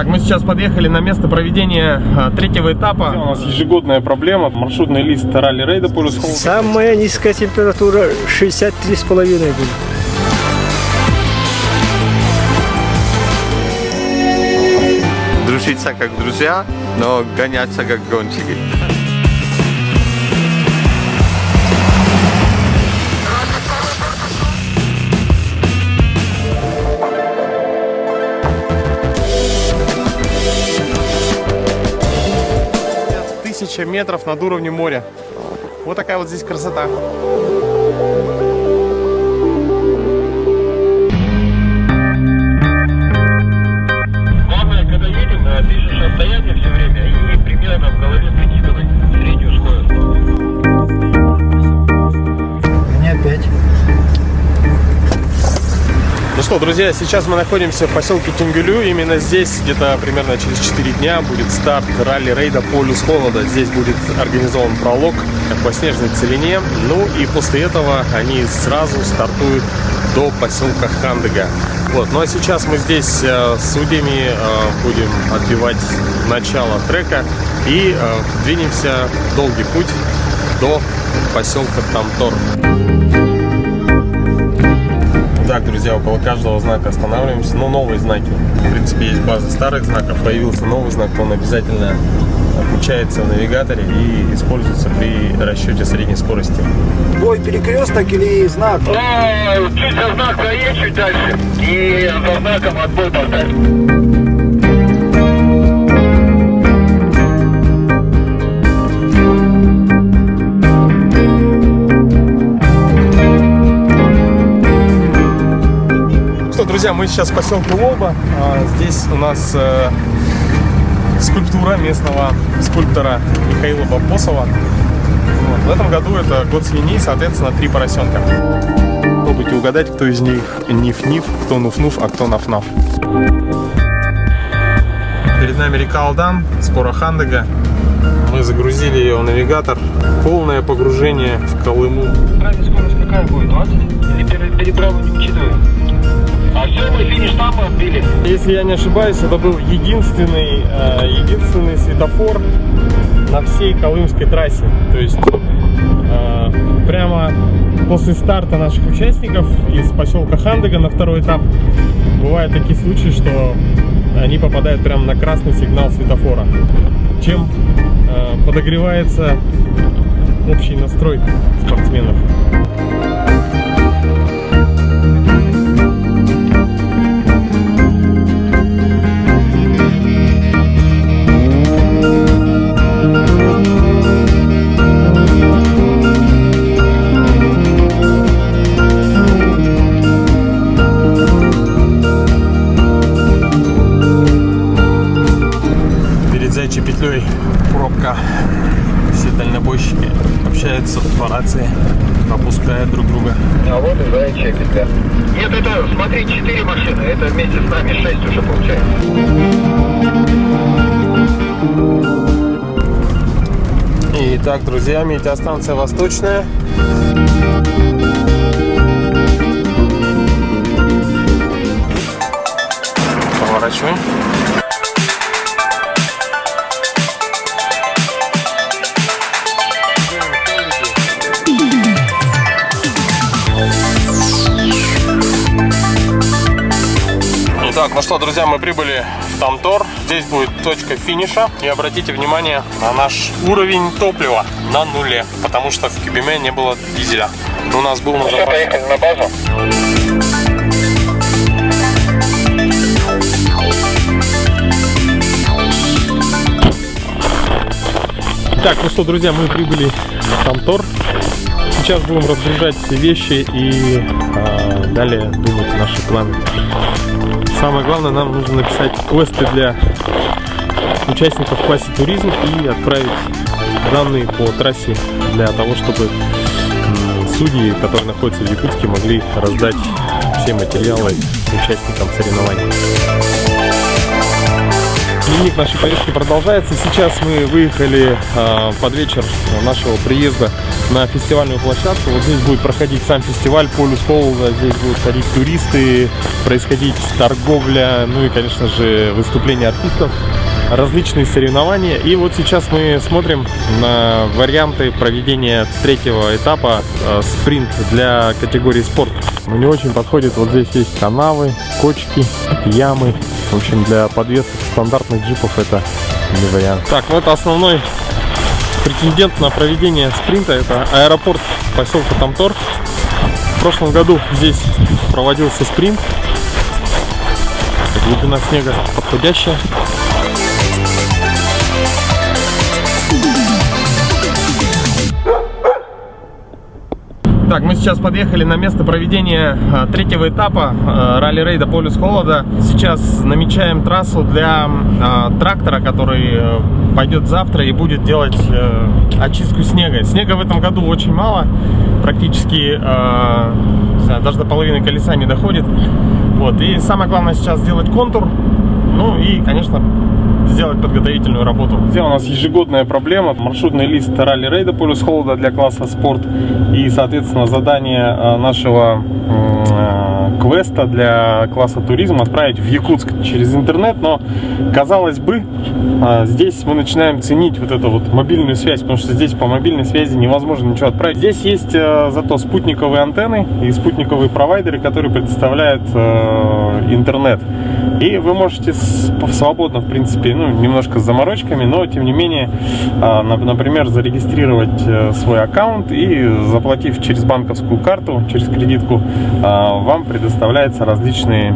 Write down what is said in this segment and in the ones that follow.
Так, мы сейчас подъехали на место проведения третьего этапа. У нас ежегодная проблема. Маршрутный лист ралли-рейда Полюс Холод. Самая низкая температура 63,5 будет. Дружиться как друзья, но гоняться как гонщики. Тысяча метров над уровнем моря. Вот такая вот здесь красота. Когда едем, пишешь расстояние все время и примерно в голове прикидывай среднюю скорость. Мне опять. Ну что, друзья, сейчас мы находимся в поселке Тюнгюлю. Именно здесь, где-то примерно через 4 дня, будет старт ралли-рейда Полюс Холода. Здесь будет организован пролог по снежной целине. Ну и после этого они сразу стартуют до поселка Хандыга. Вот. Ну а сейчас мы здесь с судьями будем отбивать начало трека и двинемся в долгий путь до поселка Тамтор. Так, друзья, около каждого знака останавливаемся. Ну, новые знаки. В принципе, есть база старых знаков. Появился новый знак, он обязательно включается в навигаторе и используется при расчете средней скорости. Бой перекресток или знак? Чуть за знак проедь, чуть дальше. И за знаком отбой поставь. Друзья, мы сейчас в поселке Лоба. Здесь у нас скульптура местного скульптора Михаила Бабосова. Вот. В этом году это год свиньи, соответственно, 3 поросенка. Попробуйте угадать, кто из них Ниф-Ниф, кто Нуф-Нуф, а кто Наф-Наф. Перед нами река Алдан, скоро Хандыга. Мы загрузили ее в навигатор. Полное погружение в Колыму. Правильная скорость какая будет? 20? Или переправу не учитываем? А все, мы финиш там отбили. Если я не ошибаюсь, это был единственный светофор на всей Колымской трассе. То есть прямо после старта наших участников из поселка Хандыга на второй этап бывают такие случаи, что они попадают прямо на красный сигнал светофора, чем подогревается общий настрой спортсменов. Петлей пробка, все дальнобойщики общаются по рации, опускают друг друга. А вот и заячья петля. Нет, это, смотри, 4 машины, это вместе с нами 6 уже получается. Итак, друзья, метеостанция Восточная. Поворачиваем. Так, ну что, друзья, мы прибыли в Тамтор. Здесь будет точка финиша. И обратите внимание на наш уровень топлива на нуле, потому что в Кюбиме не было дизеля. У нас был на запасе. Поехали на базу. Так, ну что, друзья, мы прибыли в Тамтор. Сейчас будем разгружать все вещи и далее думать наши планы. Самое главное, нам нужно написать квесты для участников в классе туризм и отправить данные по трассе для того, чтобы судьи, которые находятся в Якутске, могли раздать все материалы участникам соревнований. Дневник нашей поездки продолжается. Сейчас мы выехали под вечер нашего приезда на фестивальную площадку. Вот здесь будет проходить сам фестиваль Полюс Холода. Здесь будут ходить туристы, происходить торговля, ну и, конечно же, выступления артистов, различные соревнования. И вот сейчас мы смотрим на варианты проведения третьего этапа спринт для категории спорт. Мне очень подходит, вот здесь есть канавы, кочки, ямы. В общем, для подвесок стандартных джипов это не вариант. Так, ну это основной претендент на проведение спринта. Это аэропорт поселка Тамтор. В прошлом году здесь проводился спринт. Глубина снега подходящая. Так, мы сейчас подъехали на место проведения третьего этапа ралли-рейда Полюс Холода. Сейчас намечаем трассу для трактора, который пойдет завтра и будет делать очистку снега. Снега в этом году очень мало, практически даже до половины колеса не доходит. Вот. И самое главное сейчас сделать контур, ну и, конечно, сделать подготовительную работу. Здесь у нас ежегодная проблема. Маршрутный лист ралли-рейда Полюс Холода для класса спорт. И, соответственно, задание нашего квеста для класса туризм отправить в Якутск через интернет. Но, казалось бы, здесь мы начинаем ценить вот эту вот мобильную связь, потому что здесь по мобильной связи невозможно ничего отправить. Здесь есть зато спутниковые антенны и спутниковые провайдеры, которые предоставляют интернет. И вы можете свободно, в принципе, ну, немножко с заморочками, но тем не менее, например, зарегистрировать свой аккаунт и, заплатив через банковскую карту, через кредитку, вам предоставляются различные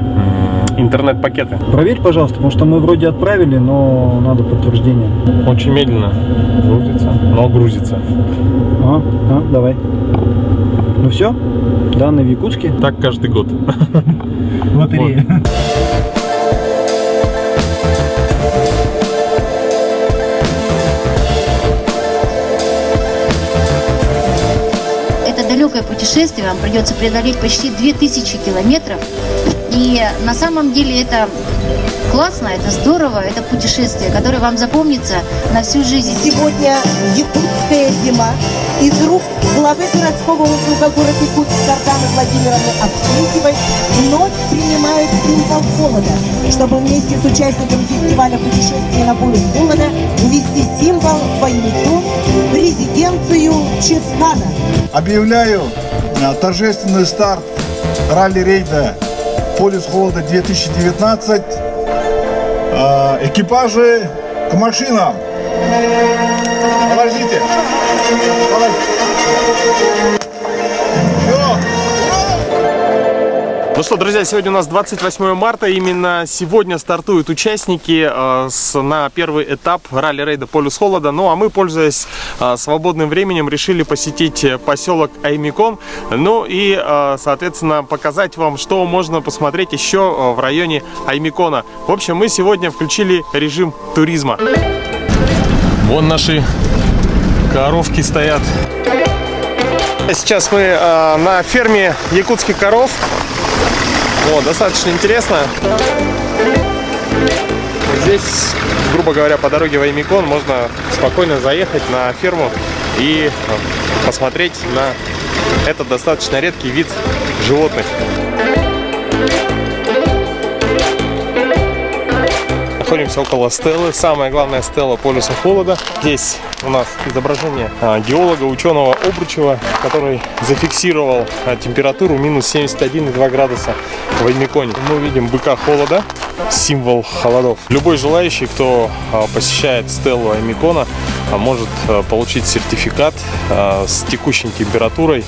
интернет-пакеты. Проверь, пожалуйста, потому что мы вроде отправили, но надо подтверждение. Очень медленно грузится, но грузится. Давай. Ну все, данные в Якутске. Так каждый год. Лотерея. Далекое путешествие, вам придется преодолеть почти 2000 километров. И на самом деле это классно, это здорово, это путешествие, которое вам запомнится на всю жизнь. Сегодня якутская зима. Из рук главы городского округа город Якутск Арданы Владимировны Авксентьевой вновь принимает символ холода, чтобы вместе с участниками фестиваля путешествия на Полюс Холода увезти символ в Войницу, в резиденцию Чесхана. Объявляю торжественный старт ралли-рейда Полюс Холода 2019. Экипажи к машинам. Подождите. Ну что, друзья, сегодня у нас 28 марта. Именно сегодня стартуют участники на первый этап ралли-рейда Полюс Холода. Ну а мы, пользуясь свободным временем, решили посетить поселок Аймикон. Ну и, соответственно, показать вам, что можно посмотреть еще в районе Аймикона. В общем, мы сегодня включили режим туризма. Вон наши коровки стоят. Сейчас мы на ферме якутских коров. Вот, достаточно интересно. Здесь, грубо говоря, по дороге в Аймикон можно спокойно заехать на ферму и посмотреть на этот достаточно редкий вид животных. Находимся около стелы, самая главная стела Полюса Холода. Здесь у нас изображение геолога, ученого Обручева, который зафиксировал температуру минус 71,2 градуса в Аймиконе. Мы видим быка холода, символ холодов. Любой желающий, кто посещает стелу Аймикона, может получить сертификат с текущей температурой.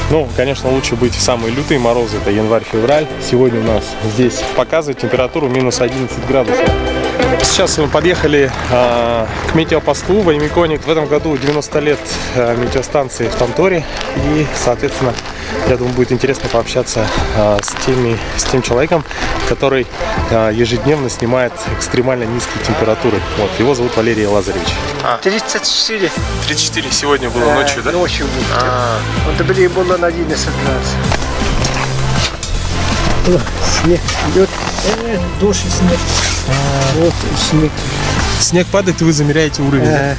Ну, конечно, лучше быть в самые лютые морозы, это январь-февраль. Сегодня у нас здесь показывает температуру минус 11 градусов. Сейчас мы подъехали к метеопосту в Аймиконе. В этом году 90 лет метеостанции в Тамторе. И, соответственно, я думаю, будет интересно пообщаться с тем человеком, который ежедневно снимает экстремально низкие температуры. Вот, его зовут Валерий Лазаревич. 34. 34 сегодня было ночью, да? Ночью было. Это было на 11 градусов. Снег идет. Дождь и снег. Вот снег. Снег падает, и вы замеряете уровень.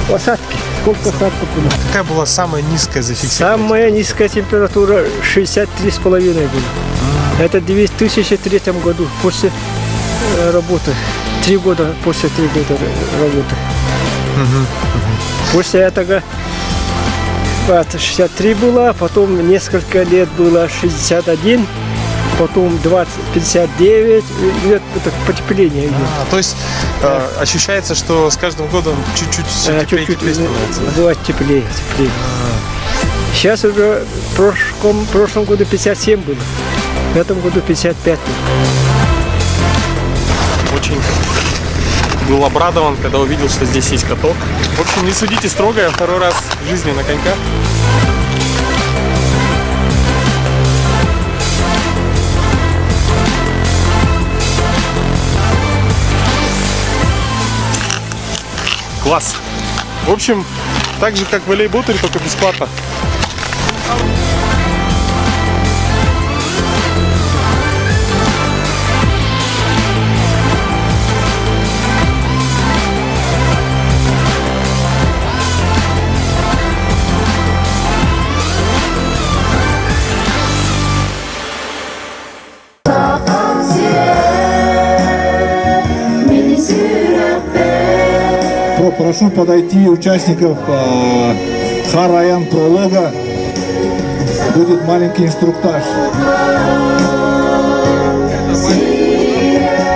Посадки. Сколько осадков было? Какая была самая низкая зафиксированная? Самая низкая температура 63,5 была. Это в 2003 году, после работы. 3 года, после 3 года работы. После этого 63 было, потом несколько лет было 61, потом 20, 59, это потепление идет. То есть ощущается, что с каждым годом чуть-чуть все теплее становится, да? Бывает теплее. Сейчас уже в прошлом году 57 было, в этом году 55 было. Очень был обрадован, когда увидел, что здесь есть каток. В общем, не судите строго, я второй раз в жизни на коньках. Класс! В общем, так же, как в волейболе, только бесплатно. Прошу подойти участников Хараян пролога. Будет маленький инструктаж.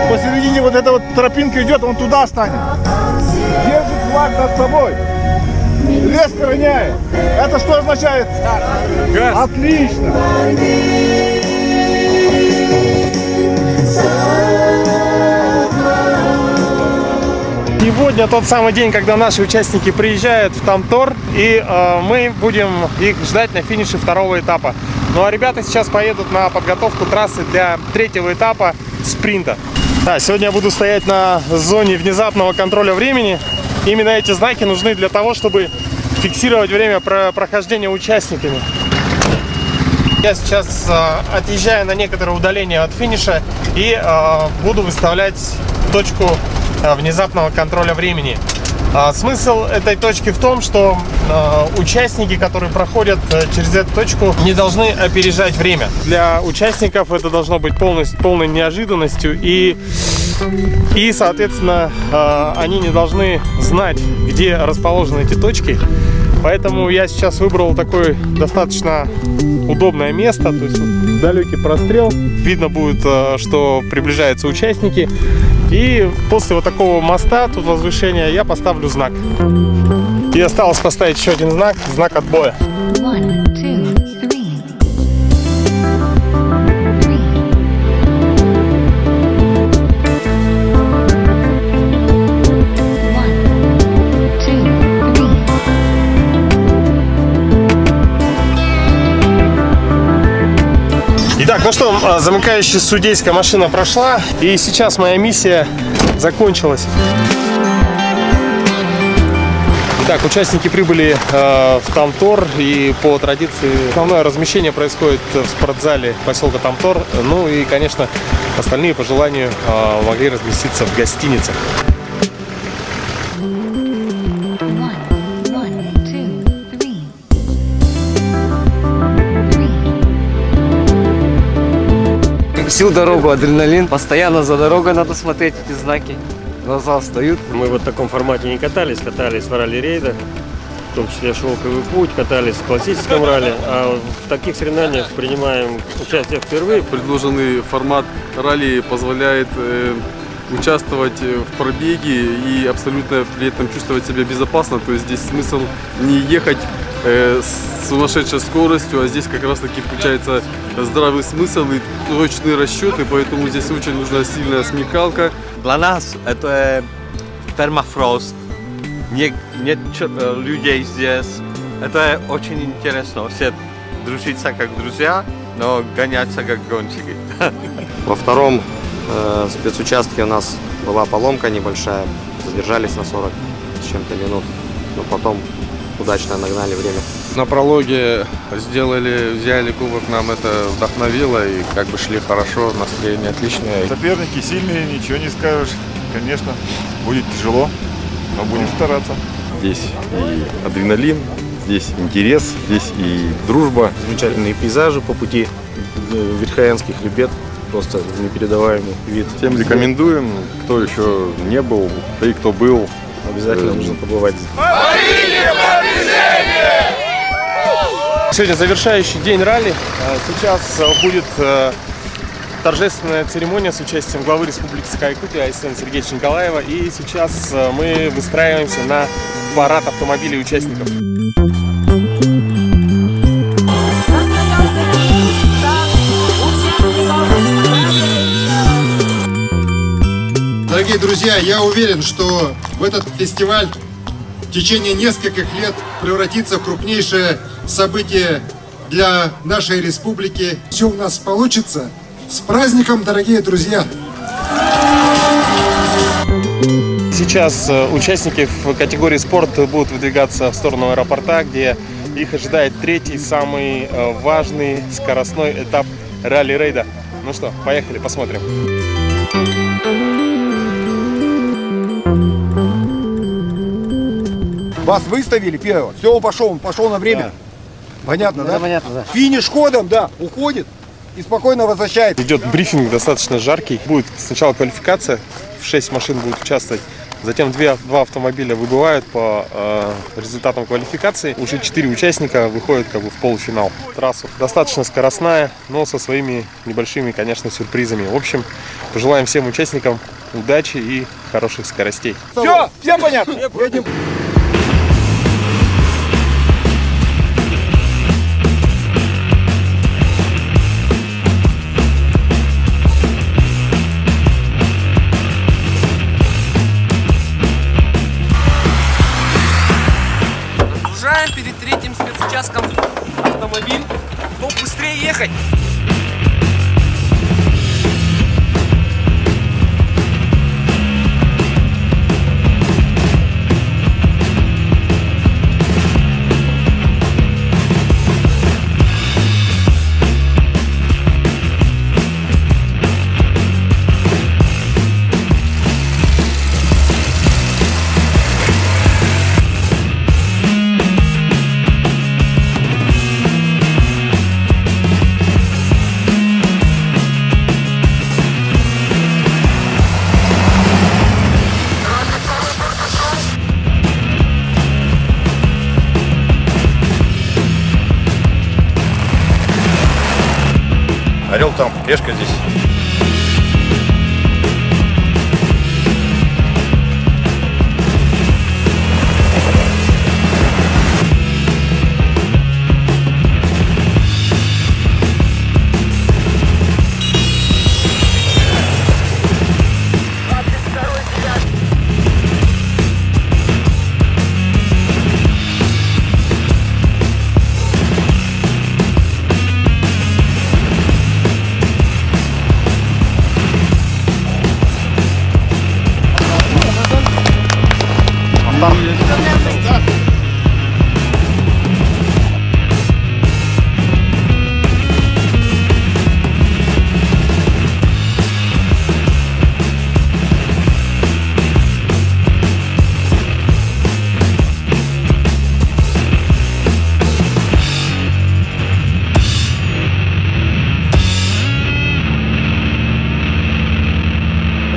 Посередине вот эта вот тропинка идет, он туда станет. Держит флаг над собой. Резко роняет. Это что означает? Газ. Отлично. Сегодня тот самый день, когда наши участники приезжают в Тамтор, и мы будем их ждать на финише второго этапа. Ну а ребята сейчас поедут на подготовку трассы для третьего этапа спринта. Да, сегодня я буду стоять на зоне внезапного контроля времени. Именно эти знаки нужны для того, чтобы фиксировать время прохождения участниками. Я сейчас отъезжаю на некоторое удаление от финиша и буду выставлять точку внезапного контроля времени. Смысл этой точки в том, что участники, которые проходят через эту точку, не должны опережать время. Для участников это должно быть полной неожиданностью, и соответственно, они не должны знать, где расположены эти точки. Поэтому я сейчас выбрал такое достаточно удобное место. То есть вот далекий прострел. Видно будет, что приближаются участники. И после вот такого моста, тут возвышения, я поставлю знак. И осталось поставить еще один знак, знак отбоя. 1, 2, 3. Итак, ну что, замыкающая судейская машина прошла, и сейчас моя миссия закончилась. Итак, участники прибыли в Тамтор, и по традиции основное размещение происходит в спортзале поселка Тамтор. Ну и, конечно, остальные по желанию могли разместиться в гостиницах. Всю дорогу адреналин, постоянно за дорогой надо смотреть эти знаки, глаза встают. Мы вот в таком формате не катались в ралли-рейдах, в том числе «Шелковый путь», катались в классическом ралли, а в таких соревнованиях принимаем участие впервые. Предложенный формат ралли позволяет участвовать в пробеге и абсолютно при этом чувствовать себя безопасно. То есть здесь смысл не ехать с сумасшедшей скоростью, а здесь как раз таки включается здравый смысл и точные расчеты, поэтому здесь очень нужна сильная смекалка. Для нас это пермафрост, нет людей здесь. Это очень интересно, все дружиться как друзья, но гоняться как гонщики. Во втором спецучастке у нас была поломка небольшая, задержались на 40 с чем-то минут, но потом удачно нагнали время. На прологе взяли кубок, нам это вдохновило и как бы шли хорошо, настроение отличное. Соперники сильные, ничего не скажешь. Конечно, будет тяжело, но будем стараться. Здесь и адреналин, здесь интерес, здесь и дружба. Замечательные пейзажи по пути Верхоянских Ребят. Просто непередаваемый вид. Всем рекомендуем, кто еще не был, да и кто был. Обязательно нужно побывать. Сегодня завершающий день ралли. Сейчас будет торжественная церемония с участием главы Республики Саха-Якутия Айсена Сергеевича Николаева. И сейчас мы выстраиваемся на парад автомобилей участников. Дорогие друзья, я уверен, что в этот фестиваль в течение нескольких лет превратится в крупнейшее событие для нашей республики. Все у нас получится. С праздником, дорогие друзья! Сейчас участники в категории спорт будут выдвигаться в сторону аэропорта, где их ожидает третий, самый важный скоростной этап ралли-рейда. Ну что, поехали, посмотрим. Вас выставили первого, все, он пошел на время. Да. Понятно, да? Понятно, да. Финиш ходом, да, уходит и спокойно возвращается. Идет брифинг достаточно жаркий. Будет сначала квалификация, в 6 машин будут участвовать. Затем два автомобиля выбывают по результатам квалификации. Уже 4 участника выходят как бы в полуфинал. Трасса достаточно скоростная, но со своими небольшими, конечно, сюрпризами. В общем, пожелаем всем участникам удачи и хороших скоростей. Все, всем понятно? Едем. Перед третьим спецучастком автомобиль, но быстрее ехать. Орел там, решка здесь.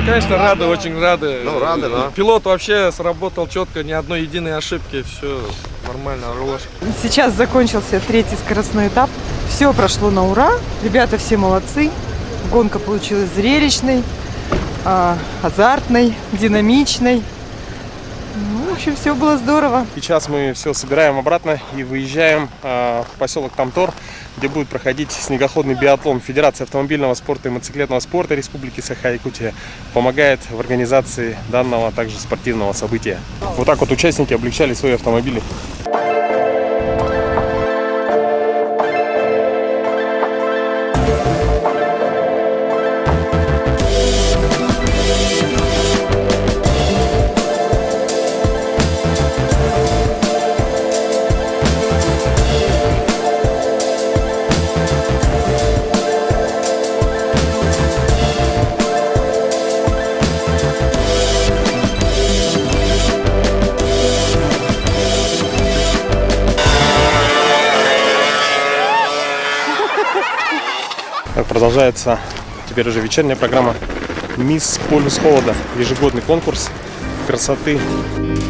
Конечно, рады, очень рады. Ну, рады, да. Пилот вообще сработал четко, ни одной единой ошибки, все нормально, рулож. Сейчас закончился третий скоростной этап. Все прошло на ура. Ребята все молодцы. Гонка получилась зрелищной, азартной, динамичной. Ну, в общем, все было здорово. Сейчас мы все собираем обратно и выезжаем в поселок Тамтор, где будет проходить снегоходный биатлон. Федерация автомобильного спорта и мотоциклетного спорта Республики Саха-Якутия помогает в организации данного также спортивного события. Вот так вот участники облегчали свои автомобили. Продолжается теперь уже вечерняя программа «Мисс Полюс Холода». Ежегодный конкурс красоты. Добро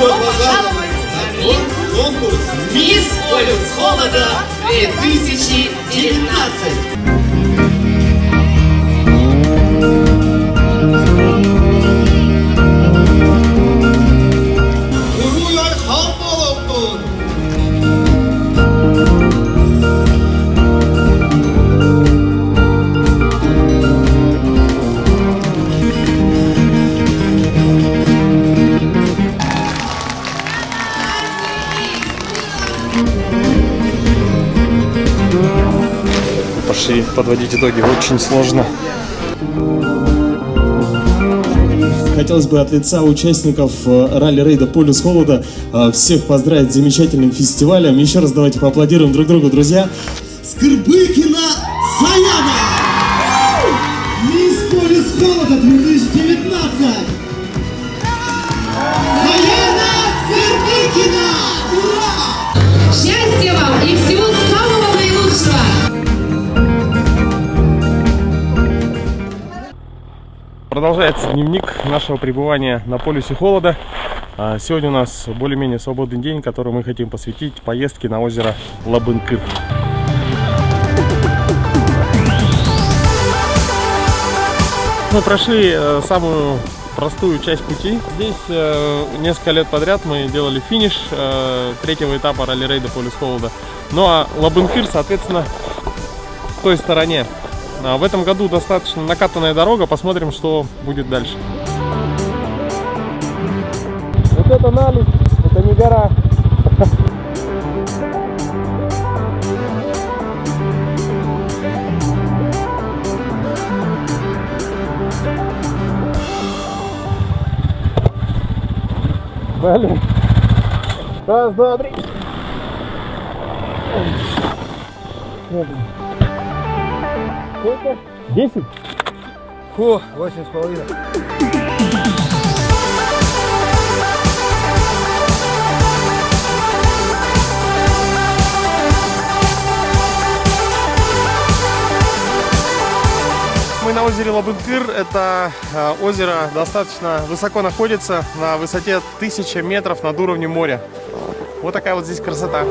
пожаловать на конкурс «Мисс Полюс Холода 2019». Пошли подводить итоги. Очень сложно. Хотелось бы от лица участников ралли-рейда «Полюс Холода» всех поздравить с замечательным фестивалем. Еще раз давайте поаплодируем друг другу, друзья. Скырбыкина Саяна! Мисс Полюс Холода 2019! Саяна Скырбыкина! Ура! Счастья вам и всего самого наилучшего! Продолжается дневник нашего пребывания на полюсе холода. Сегодня у нас более-менее свободный день, который мы хотим посвятить поездке на озеро Лабынкыр. Мы прошли самую простую часть пути. Здесь несколько лет подряд мы делали финиш третьего этапа ралли-рейда «Полюс Холода». Ну а Лабынкыр, соответственно, в той стороне. В этом году достаточно накатанная дорога, посмотрим, что будет дальше. Вот это наледь, это не гора. Блин. Раз, два, три. 10? Фу, 8,5. Мы на озере Лабынкыр. Это озеро достаточно высоко находится, на высоте 1000 метров над уровнем моря. Вот такая вот здесь красота.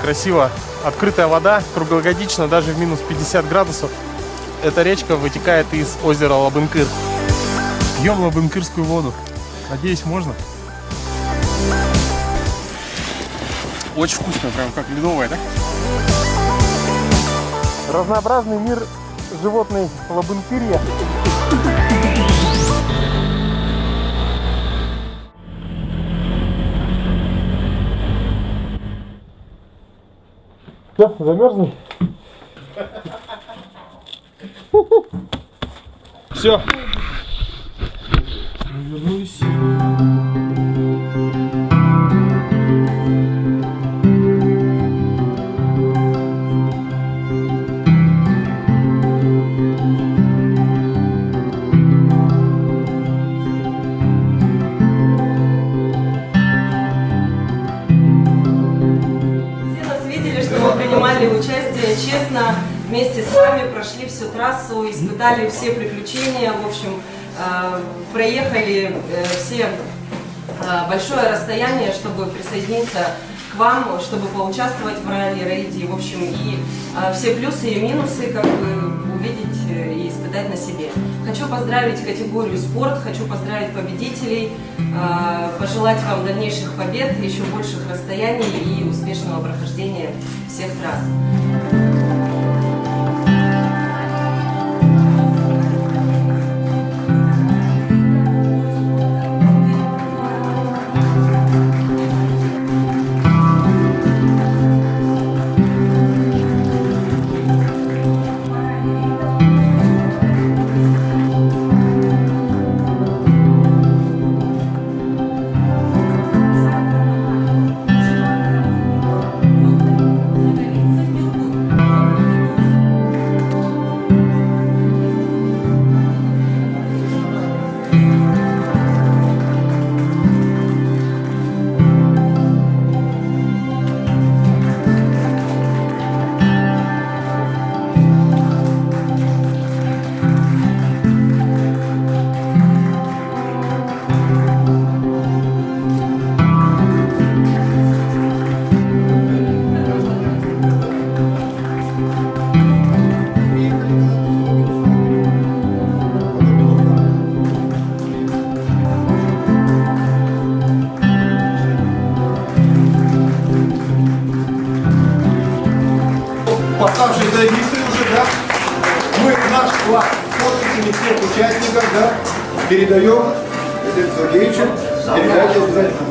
Красиво. Открытая вода, круглогодично, даже в минус 50 градусов. Эта речка вытекает из озера Лабынкыр. Пьем лабынкырскую воду. Надеюсь, можно. Очень вкусно, прям как ледовая, да? Разнообразный мир животной Лабынкырья. Все, замерзли? Все. Вернулись. Участие честно, вместе с вами прошли всю трассу, испытали все приключения, в общем, проехали все большое расстояние, чтобы присоединиться к вам, чтобы поучаствовать в ралли-рейде, в общем, и все плюсы и минусы как бы увидеть и испытать на себе. Хочу поздравить категорию спорт, хочу поздравить победителей, пожелать вам дальнейших побед, еще больших расстояний и успешного прохождения всех трасс. поставшись за регистры уже, да, мы наш флаг с подписями всех участников, да, передаем Сергею Сергеевичу, передайте обязательно.